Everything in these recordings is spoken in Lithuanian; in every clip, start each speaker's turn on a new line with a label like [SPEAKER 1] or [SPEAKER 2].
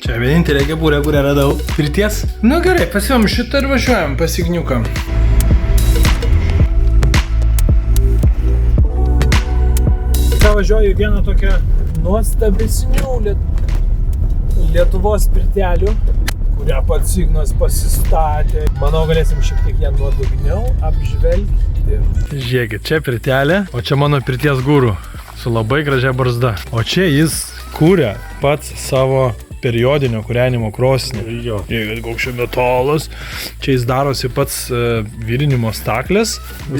[SPEAKER 1] Čia vienintelė kepurė, kurią radau. Pirties? Nu gerai, pasivom šitą ir važiuojam, pasigniukam. Ką važiuoju vieną tokią nuostabesnių Lietuvos pirtelių, kurią pats Ignas pasistatė. Manau, galėsim šiek tiek ją nuodugniau apžvelgti. Žiūrėkit, čia pirtelė, o čia mano pirties guru su labai gražia barzda. O čia jis kūrė pats savo periodinio kūrenimo krosnį. Žiūrėkit, koks čia metalas. Čia jis darosi pats virinimo staklės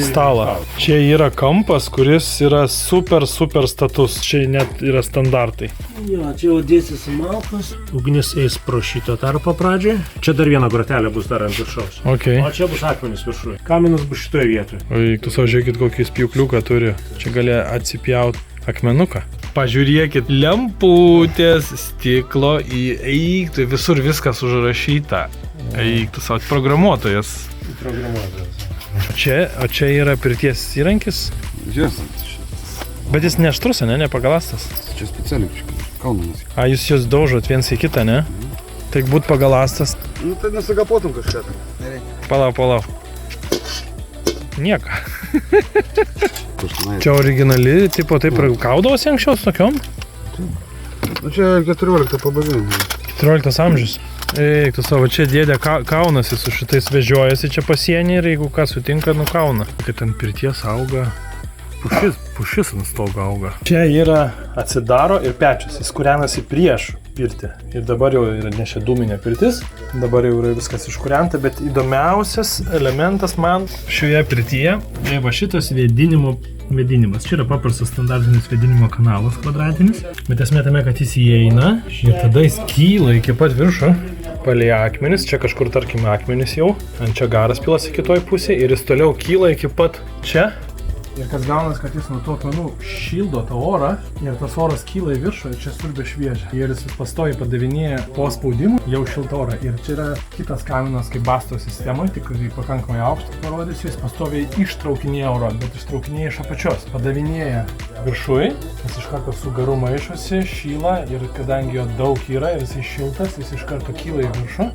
[SPEAKER 1] stalą. Čia yra kampas, kuris yra super status. Čia net yra standartai.
[SPEAKER 2] Jo, čia jau dėsis malkas. Ugnis eis pro šitą tarpą pradžiai. Čia dar viena grotelė bus dar ant viršaus.
[SPEAKER 1] Okay.
[SPEAKER 2] O čia bus akmenis viršui. Kaminas bus šitoje vietoje.
[SPEAKER 1] O tu savo žiūrėkit, kokį spjūkliuką turi. Čia gali atsipjaut akmenuką. Pažiūrėkit, lemputės, stiklo, eik, visur viskas užrašyta. Eik, tu savo programuotojas. O čia yra pirties įrankis? Bet jis neaštrus, ne? Nepagalastas?
[SPEAKER 3] Čia specialiai, kaunamas.
[SPEAKER 1] A, jūs jos daužot viens į kitą, ne? Tai būt pagalastas.
[SPEAKER 3] Nu, tai nesagapotum kažką.
[SPEAKER 1] Palauk. Nieko. Čia originali, tipo taip kaudavosi anksčiau su tokiom?
[SPEAKER 3] Nu, čia 14 pabaiga.
[SPEAKER 1] 14 amžius. Eik, tu savo, čia dėdė kaunasi su šitais vežiojasi čia pasienį ir jeigu ką sutinka, nukauna. Kad ant pirties auga pušis ant stogo auga. Čia yra atsidaro ir pečius, jis kūrenasi prieš pirtį. Ir dabar jau yra nešia dūminė pirtis, dabar jau yra viskas iškūrenta, bet įdomiausias elementas man šioje pirtyje va šitas vėdinimas. Čia yra paprastas standartinis vėdinimo kanalas kvadratinis, bet esmė tame, kad jis įeina ir tada jis kyla iki pat viršo palei akmenis, čia kažkur tarkime akmenis jau, ant čia garas pilasi kitoj pusėje ir jis toliau kyla iki pat čia. Ir kas gaunas, kad jis nuo to akmenų šildo tą orą ir tas oras kyla į viršų ir čia siurbia šviežia. Ir jis pastoviai padavinėja po spaudimu jau šiltą orą. Ir čia yra kitas kaminas kaip basto sistemoje, tik pakankamai aukštą parodysiu, jis pastoviai ištraukinėja orą, bet ištraukinėja iš apačios. Padavinėja viršui, jis iš karto su garu maišosi, šyla ir kadangi jo daug yra ir jis šiltas, jis iš karto kyla į viršų.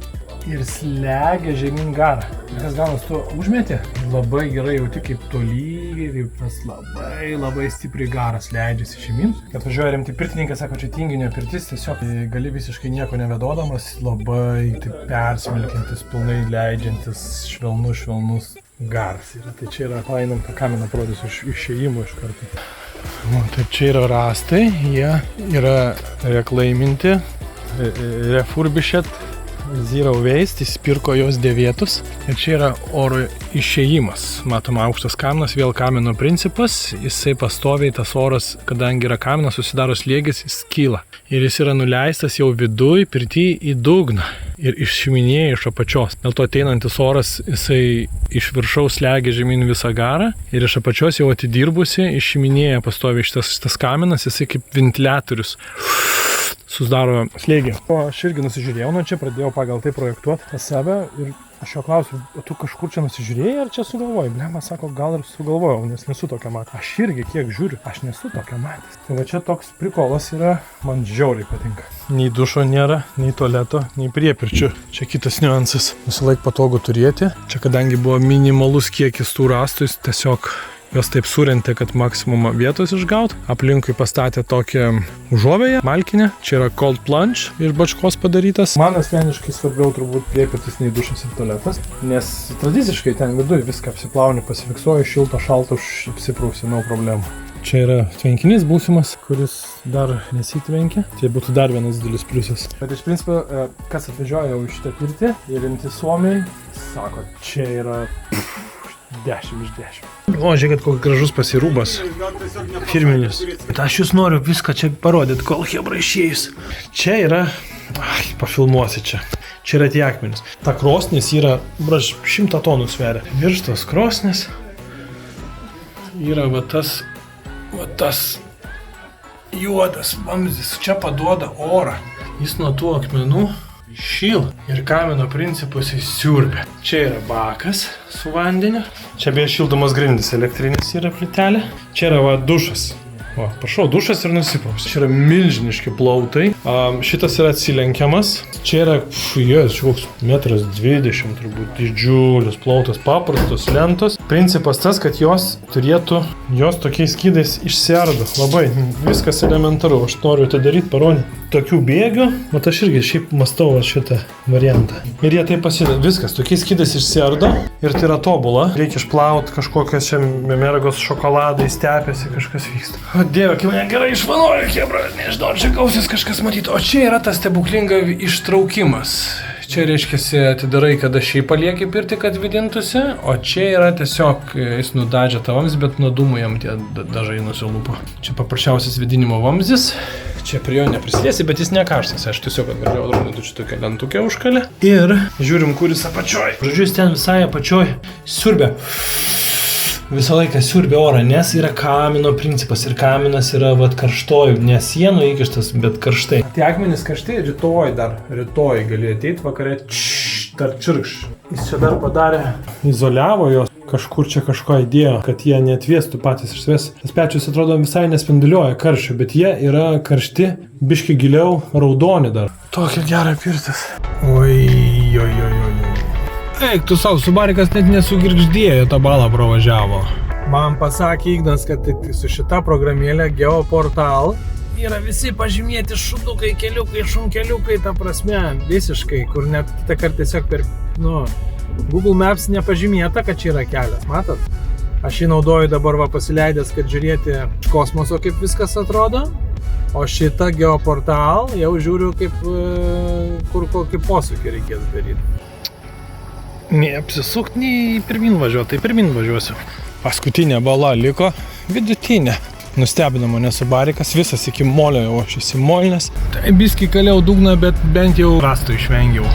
[SPEAKER 1] Ir slegia žemyn garą. Ir kas gaunas, tu užmeti ir labai gerai jauti kaip tolygiai, kaip tas labai stipriai garas leidžiasi žemyn. Kad važiuoja rimti pirtininkai, sako, čia tinginio pirtis, tiesiog gali visiškai nieko nevedodamas, labai taip persmelkiantis, pilnai leidžiantis, švelnus garas. Ir tai čia yra, painam tą kaminą parodysiu išėjimų iš karto. Taip, čia yra rąstai, jie yra reklaiminti, refurbished. Zero Waste, jis pirko jos dėvėtus ir čia yra oro išėjimas. Matom, aukštas kaminas, vėl kamino principas, jisai pastoviai tas oras, kadangi yra kaminas, susidaro slėgis, jis kyla. Ir jis yra nuleistas jau viduj, pirty į dugną ir išiminėja iš apačios. Dėl to ateinantis oras, jisai iš viršaus slegia žemyn visą garą ir iš apačios jau atidirbusi, išiminėja pastoviai šitas kaminas, jisai kaip ventiliatorius susidaro slėgį. O aš irgi nusižiūrėjau, čia pradėjau pagal tai projektuoti pas save ir aš jo klausiu, o tu kažkur čia nusižiūrėjai ar čia sugalvojai? Blema, sako, gal ir sugalvojau, nes nesu tokia matęs. Aš irgi kiek žiūriu, aš nesu tokia matęs. Tai va čia toks prikolas yra, man žiauriai patinka. Nei dušo nėra, nei tualeto, nei priepirčių. Čia kitas niuansas. Visąlaik patogu turėti. Čia kadangi buvo minimalus kiekis tų rąstų, jis tiesiog jos taip surentė, kad maksimumą vietos išgaut. Aplinkui pastatė tokią užuovėją, malkinę. Čia yra cold plunge iš bačkos padarytas. Man asmeniškai svarbiau turbūt priepirtis nei dušas ir tualetas, nes tradiciškai ten viduj viską apsiplauni, pasifiksuoju, šilto, šalto, apsiprausi, no problemų. Čia yra tvenkinys būsimas, kuris dar nesitvenkia. Tai būtų dar vienas didelis pliusas. Bet iš principo, kas atvažiuoja jau iš šitą pirtį ir rimti Suomiai, sako, čia yra 10 iš 10. O, žiūrėkit, koks gražus pasirūbas. Firminis. Bet aš jūs noriu viską čia parodyti, kol hebra išėjus. Čia yra... pafilmuosi čia. Čia yra tie akmenys. Ta krosnis yra, 100 tonų sveria. Virš tos krosnis yra va tas juodas vamzdis. Čia paduoda orą. Jis nuo tų akmenų šyla ir kamino principus įsiurbia. Čia yra bakas su vandeniu. Čia beje šildomos grindys elektrinis yra plytelė. Čia yra va dušas. O, prašau, dušas ir nusipraus. Čia yra milžiniški plautai. Šitas yra atsilenkiamas. Čia yra, koks 1,20 m turbūt, didžiulis plautas, paprastos lentos. Principas tas, kad jos tokiais skydais išsiardo. Labai, viskas elementaru. Aš noriu tai daryti, parodyti. Tokių bėgių, mat aš irgi šiaip mastau šitą variantą. Ir jie taip pasideda. Viskas, tokiais skydais išsiardo ir tai yra tobula. Reikia išplauti kažkokias čia mergos šokoladai, stepėsi, kažkas vyksta. O Dieve, kaip mane gerai išvanojo, chebra, nežinau, čia gausis kažkas matyti. O čia yra tas stebuklinga ištraukimas. Čia reiškiasi atidarai, kada šiaip palieki pirti, kad vidintųsi, o čia yra tiesiog, jis nudadžia tą vamzdį, bet nuo dūmų jam tie dažai nusilupo. Čia paprasčiausias vidinimo vamzdis, čia prie jo neprisidėsi, bet jis nekarštas, aš tiesiog atvaržiau atrodintų čia tokią lentukę užkalę. Ir žiūrim, kur jis apačioj. Žodžiu, jis ten visai apačioj siurbia. Visą laiką siurbia orą, nes yra kamino principas ir kaminas yra karštoj, ne sienų įkištas, bet karštai. Tie akmenys karštai, rytoj gali ateiti vakare, dar čirkš. Jis čia dar padarė, izoliavo jos, kažkur čia kažko įdėjo, kad jie neatvėstų patys iš savęs. Tas pečius atrodo visai nespinduliuoja karščio, bet jie yra karšti, biški giliau, raudoni dar. Tokia gera pirtis. Eik, tu savo, Subarikas net nesugirgždėjo, tą balą pravažiavo. Man pasakė Ignas, kad su šita programėlė Geoportal yra visi pažymėti šudukai, keliukai, šunkeliukai, ta prasme, visiškai, kur net kitą kartą tiesiog per, Google Maps nepažymėta, kad čia yra kelias, matot? Aš jį naudoju dabar pasileidęs, kad žiūrėti iš kosmoso, kaip viskas atrodo, o šitą Geoportal jau žiūriu, kur kokį posūkį reikės daryti. Nei apsisukti, nei pirmin važiuoti, tai pirmin važiuosiu. Paskutinė bala liko vidutinė. Nustebino mane Subarikas, visas iki molio jau aš įsimolinęs. Tai biskį kalėjau dugną, bet bent jau rastų išvengiau.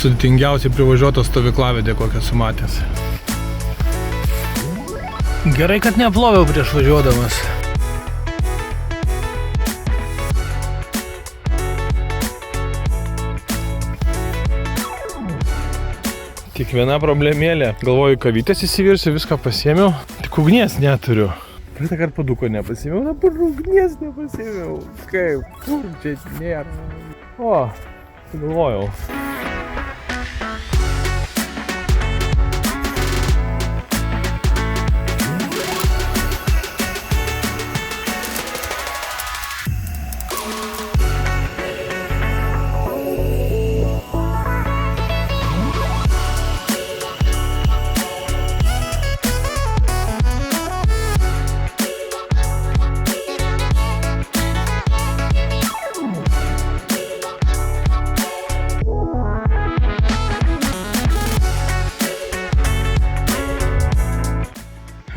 [SPEAKER 1] Sudėtingiausiai privažiuota stovyklavietė, kokią sumatęs. Gerai, kad neploviau prieš važiuodamas. Tik viena problemėlė. Galvoju, kavytės įsivirsiu, viską pasiėmiau. Tik ugnies neturiu. Praeitą kartą paduko nepasiėmiau, dabar ugnies nepasiėmiau. Kaip? Kur čia nėra? O, galvojau.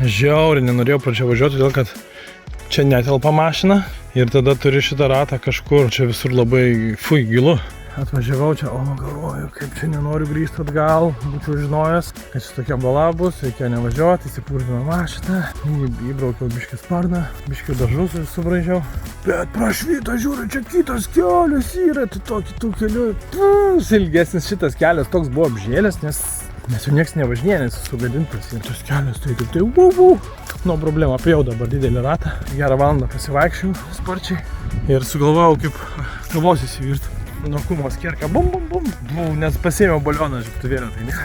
[SPEAKER 1] Žiauriai nenorėjau pradžio važiuoti, todėl kad čia netelpa mašina ir tada turi šitą ratą kažkur, čia visur labai gilu. Atvažiavau čia, galvoju, kaip čia nenoriu grįžti atgal, būčiau žinojęs, kad čia tokia bala bus, reikėjo nevažiuoti, įsipurtino mašiną, įbraukiau biškį sparną, biškį dažus subraižiau. Bet prašvyto žiūriu, čia kitas kelias yra, tai kitų kelių. Ilgesnis šitas kelias toks buvo apžėlęs, nes jau nieks nevažinėja, nes sugadintas ir tas kelias, tai nuo problemų, apėjau dabar didelį ratą, gerą valandą pasivaikščiau sparčiai ir sugalvojau, kaip galvos įsivirti. Nuo kumos kerka, bum, nes pasėmiau balioną žiūrtuvėlę, tai ne.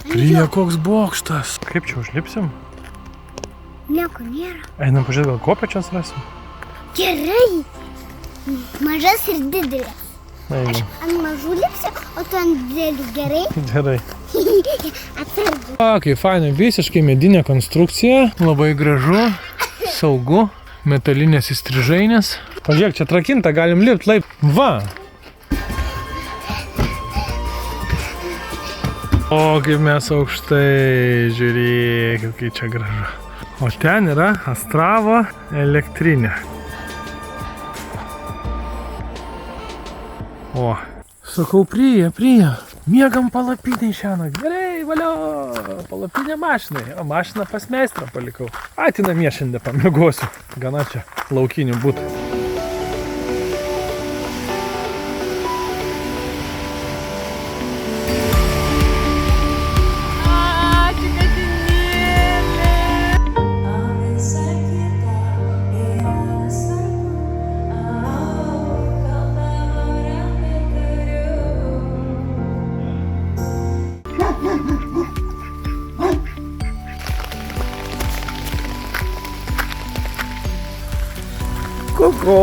[SPEAKER 1] Prie, koks bokštas. Kaip čia užlipsim?
[SPEAKER 4] Nieko nėra.
[SPEAKER 1] Einam pažiūrėti, gal kopėčias rasim?
[SPEAKER 4] Gerai. Mažas ir didelis.
[SPEAKER 1] Aš
[SPEAKER 4] ant mažų lipsiu, o tu ant didelių, gerai?
[SPEAKER 1] Gerai.
[SPEAKER 4] Atsargiai.
[SPEAKER 1] Kaip fainai, visiškai medinė konstrukcija, labai gražu, saugu, metalinės įstrižainės. Pažiūrėk, čia trakinta, galim lipt laip. Va! O, kaip mes aukštai, žiūrėk, kaip čia gražu. O ten yra Astravo elektrinė. O, sakau, prie. Miegam palapinį šiandien. Gerai, valio. Palapinė mašinai. O mašiną pas meistrą palikau. Ati namie šiandien pamiegosiu. Gana čia laukinių būtų. Kuku.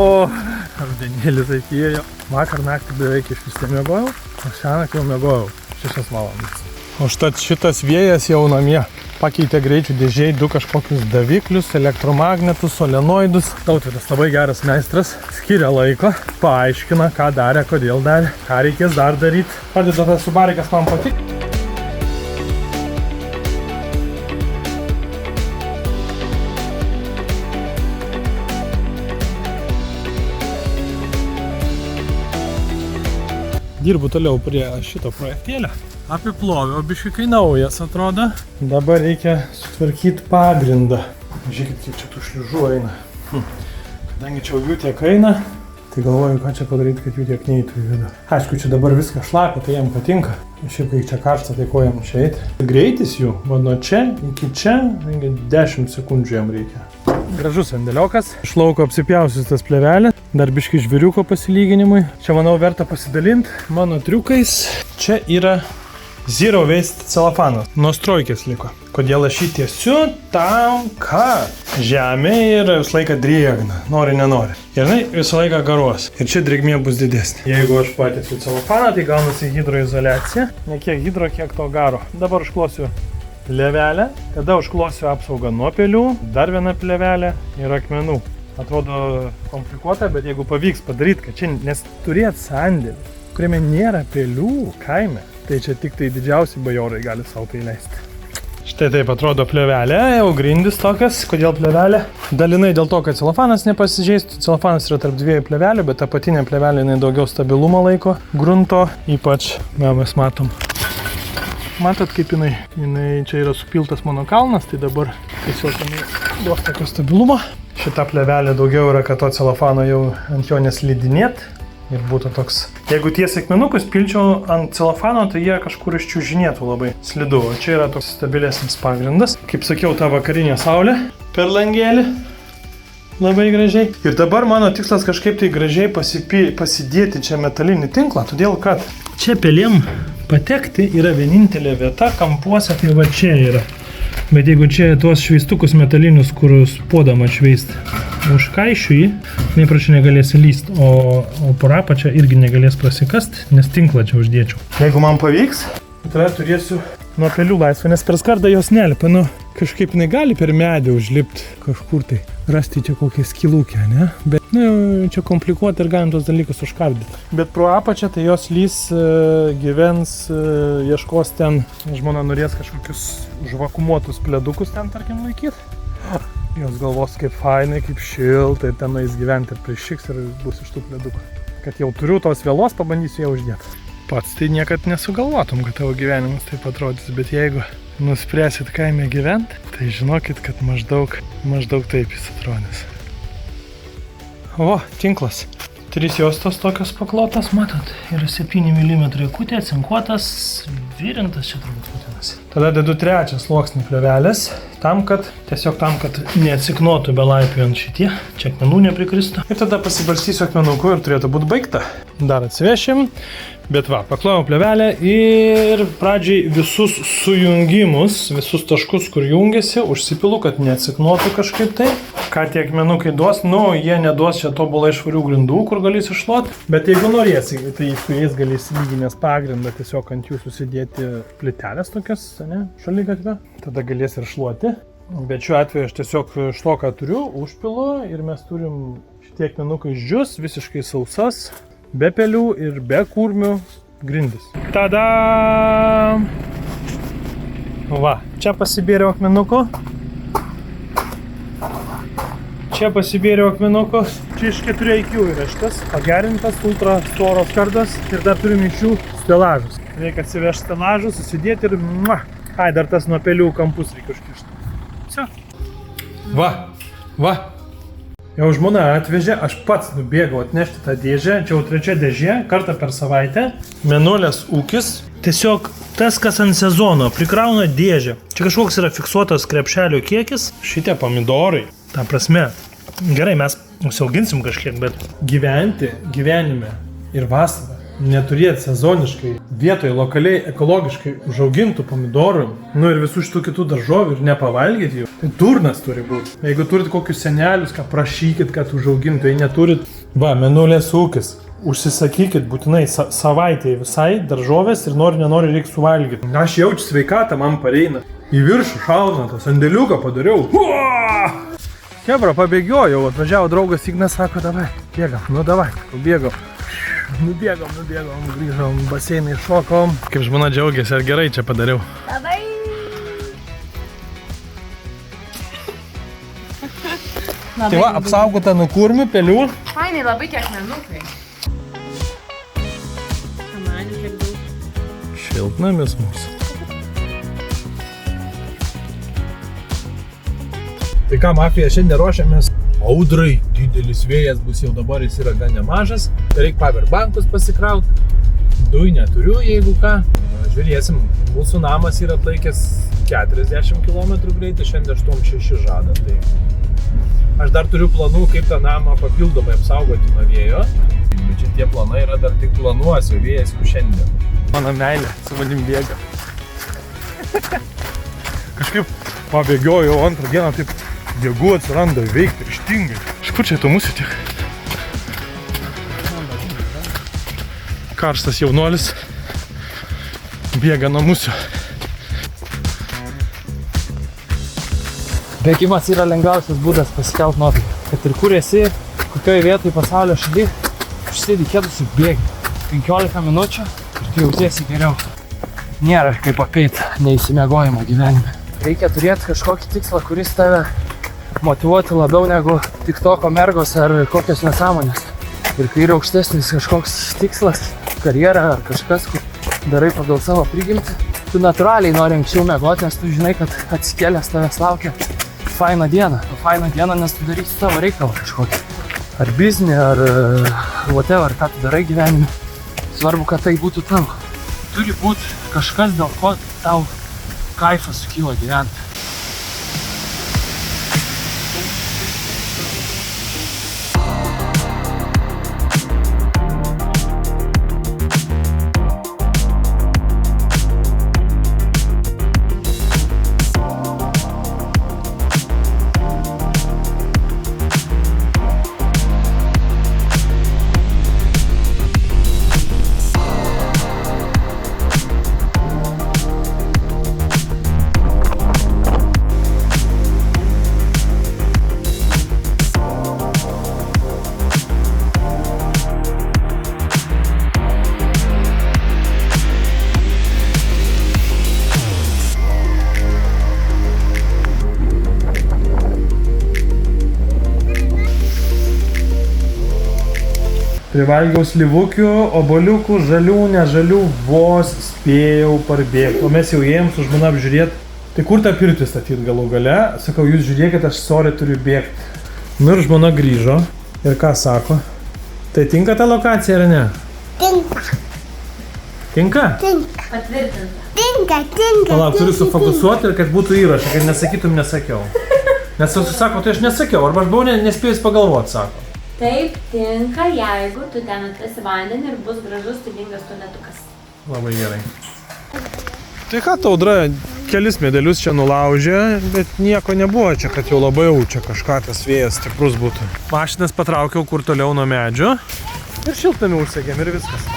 [SPEAKER 1] Rudenėlis atėjo. Vakar naktį beveik iš vis nemiegojau, o šiąnakt jau miegojau 6 valandas. O štat šitas vėjas jau namie pakeitė greičių dėžiai 2 kažkokius daviklius, elektromagnetus, solenoidus. Tautvydas labai geras meistras, skiria laiko, paaiškina, ką darė, kodėl darė, ką reikės dar daryti. Padeda tas subarikas man patikti. Dirbu toliau prie šito projektėlio. Apiploviau biškai, kai naujas atrodo. Dabar reikia sutvarkyti pagrindą. Žiūrėkit, kiek čia tų šliužų eina. Kadangi čia jų tiek eina, tai galvoju, ką čia padaryti, kad jų tiek neįtų į vidų. Aišku, čia dabar viskas šlapia, tai jam patinka. Šiaip, kai čia karšta, tai ko jam čia eiti. Greitis jų, va nuo čia iki čia, 10 sekundžių jam reikia. Gražus sandėliokas. Iš lauko apsipjausius tas plevelė. Dar biškai žviriuko pasilyginimui. Čia, manau, verta pasidalinti mano triukais. Čia yra Zero Waste celofanas. Nuo strojkės liko. Kodėl aš jį tiesiu? Tam, kad žemė yra visą laiką drėgna. Nori, nenori. Ir jinai visą laiką garuos. Ir čia drėgmė bus didesnė. Jeigu aš patiesiu celofaną, tai gaunasi hidroizoliacija. Ne kiek hidro, kiek to garo. Dabar užklosiu plevelę. Tada užklosiu apsaugą nuo pelių. Dar viena plevelė ir akmenų. Atrodo komplikuota, bet jeigu pavyks padaryti, kad čia nes turėt sandėlį, kuriame nėra pelių kaime, tai čia tik tai didžiausi bajorai gali savo tai leisti. Štai taip atrodo plevelė, jau grindis tokias. Kodėl plevelė? Dalinai dėl to, kad celofanas nepasižeistų. Celofanas yra tarp 2 plevelių, bet apatinė plevelė jinai daugiau stabilumo laiko grunto, ypač mes matom. Matot, kaip jinai čia yra supiltas mano kalnas, tai dabar tiesiog jinai duos tokio stabilumo. Šita plevelė daugiau yra, kad to celofano jau ant jo neslidinėt ir būtų toks. Jeigu ties akmenukus pilčiau ant celofano, tai jie kažkur iščiužinėtų labai slidu. O čia yra toks stabilesnis pagrindas. Kaip sakiau, ta vakarinė saulė per langėlį. Labai gražiai. Ir dabar mano tikslas kažkaip tai gražiai pasidėti čia metalinį tinklą, todėl kad čia pelėm patekti yra vienintelė vieta kampuose, tai va čia yra. Bet jeigu čia tuos šveistukus metalinius, kur spodam atšveist užkaišiu jį, nepračiu negalės lyst, o por apačią irgi negalės prasikast, nes tinklą čia uždėčiau. Jeigu man pavyks, tada turėsiu nuo pelių laisvę, nes per skardą jos nelipa, kažkaip jinai gali per medį užlipti kažkur tai, rasti čia kokią skilukę, ne? Bet, čia komplikuoti ir galim tos dalykus užkardyti. Bet pro apačią tai jos lys, gyvens, ieškos ten, žmona norės kažkokius užvakumuotus pledukus ten, tarkim, laikyti. Jos galvos kaip fainai, kaip šiltai, ir tenais gyventi ir prišiks ir bus iš tų pledukų. Kad jau turiu tos vėlos, pabandysiu ją uždėti. Pats tai niekad nesugalvotum, kad tavo gyvenimas taip atrodys, bet jeigu nuspręsit kaime gyventi, tai žinokit, kad maždaug taip jis atrodys. O, tinklas. 3 juostos tokios paklotas, matot, yra 7 mm kutė, cinkuotas, virintas čia turbūt vadinasi. Tada dedu 3 sluoksnį plevelės, tam, kad neatsiknotų belaipiojant šitie, čia akmenų neprikristų. Ir tada pasibarstysiu akmenuku ir turėtų būti baigta. Dar atsivešim, bet va, paklojau plevelę ir pradžiai visus sujungimus, visus taškus, kur jungiasi, užsipilu, kad neatsiknotų kažkaip tai. Ką tie akmenukai duos, jie neduos čia tobulai švarių grindų, kur galės iššluoti, bet jeigu norėsi, tai su jais galės lyginės pagrindą tiesiog ant jų susidėti plytelės tokias, ne, šaligatvę, tada galės ir šluoti. Bet šiuo atveju aš tiesiog iš to, ką turiu, užpilu ir mes turim šitie akmenukai išdžius, visiškai sausas, be pelių ir be kurmių grindis. Tada! Va, čia pasibėriau akmenuko. Čia iš 4 IQ yra šitas pagerintas ultra storos skardas ir dar turim iš jų stelažus. Reikia atsivežti stelažus, susidėti ir... Ai, dar tas nuo pelių kampus reikia užkišti. Čia. Va. Jau žmona atvežė, aš pats nubėgau atnešti tą dėžę. Čia jau 3 dėžė, kartą per savaitę. Mėnulės ūkis. Tiesiog tas, kas ant sezono, prikrauna dėžę. Čia kažkoks yra fiksuotas krepšelio kiekis. Šitie pomidorai. Ta prasme, gerai, mes užsiauginsim kažkiek, bet gyventi gyvenime ir vasarą, neturėti sezoniškai vietoje lokaliai ekologiškai užaugintų pomidorų, nu ir visų šitų kitų daržovių ir nepavalgyti jų, tai durnas turi būti. Jeigu turit kokius senelius, ką prašykit, kad užaugintų, jei neturit, Mėnulės ūkis, užsisakykit būtinai savaitėje visai daržovės ir nenori reikia suvalgyti. Aš jaučiu sveikatą, man pareina. Į viršų šauna, tą sandėliuką padariau. Kebra, pabėgiojau, atvažiavo draugas Ignas, sako, davai, bėgam, nu davai, pabėgau. Nubėgom, grįžom, baseinai šokom. Kaip žmona džiaugiasi, ar gerai čia padariau.
[SPEAKER 4] Labai.
[SPEAKER 1] Tai va, apsaugota nuo kurmių, pelių.
[SPEAKER 5] Fainai, labai tiek menukai. Kamanių kiek daug.
[SPEAKER 1] Šiltnamis mūsų. Tai ką, mafija, šiandien ruošiamės audrai. Didelis vėjas bus, jau dabar jis yra gan nemažas. Reikia powerbankus pasikrauti. Dujų neturiu, jeigu ką. Žiūrėsim, mūsų namas yra atlaikęs 40 km greitį, šiandien 86 žada. Tai aš dar turiu planų, kaip tą namą papildomai apsaugoti nuo vėjo. Bet šitie planai yra dar tik planuosiu, vėjas jau šiandien. Mano meilė su manim bėga. Kažkaip pabėgiojau antrą dieną, taip jėgų atsiranda veikti ryžtingai. Iš kur čia to mūsų tiek? Karštas jaunuolis bėga nuo mūsų. Bėgimas yra lengviausias būdas pasikelt nuotaiką. Kad ir kur esi, kokioje vietoje pasaulio šaly, užsėdi kėdus ir bėgi. 15 minučių ir tu jautiesi geriau. Nėra kaip apeit neįsimiegojimo gyvenime. Reikia turėti kažkokį tikslą, kuris tave motyvuoti labiau negu TikToko mergos ar kokios nesąmonės. Ir kai yra aukštesnis kažkoks tikslas, karjera ar kažkas, kur darai pagal savo prigimtį, tu natūraliai nori anksčiau miegoti, nes tu žinai, kad atsikėlęs tavęs laukia faina diena. Faina diena, nes tu darysi savo reikalą kažkokį. Ar biznį, ar whatever, ką tu darai gyvenime. Svarbu, kad tai būtų tavo. Turi būti kažkas, dėl ko tau kaifas sukyla gyventi. Privalgiau slivukių, oboliukų, žalių, nežalių, vos spėjau parbėgti. O mes jau ėjom su žmona apžiūrėti. Tai kur tą pirtį statyti galų gale? Sakau, jūs žiūrėkit, aš sorry turiu bėgti. Nu ir žmona grįžo. Ir ką sako? Tai tinka ta lokacija ar ne?
[SPEAKER 4] Tinka.
[SPEAKER 1] Tinka?
[SPEAKER 4] Tinka.
[SPEAKER 5] Patvirtinta.
[SPEAKER 4] Tinka.
[SPEAKER 1] Palauk, turiu sufokusuoti ir kad būtų įrašą, kad nesakytum nesakiau. Nes tu sako, tai aš nesakiau, arba aš buvau nespėjus pagalvoti, sako.
[SPEAKER 5] Taip tinka, jeigu tu ten atvesi vandenį ir bus gražus stilingas tualetukas.
[SPEAKER 1] Labai gerai. Tai ką ta audra, kelis medelius čia nulaužė, bet nieko nebuvo čia, kad jau labai jau čia kažką tas vėjas stiprus būtų. Mašinas patraukiau kur toliau nuo medžio ir šiltnamį užsegėm ir viskas.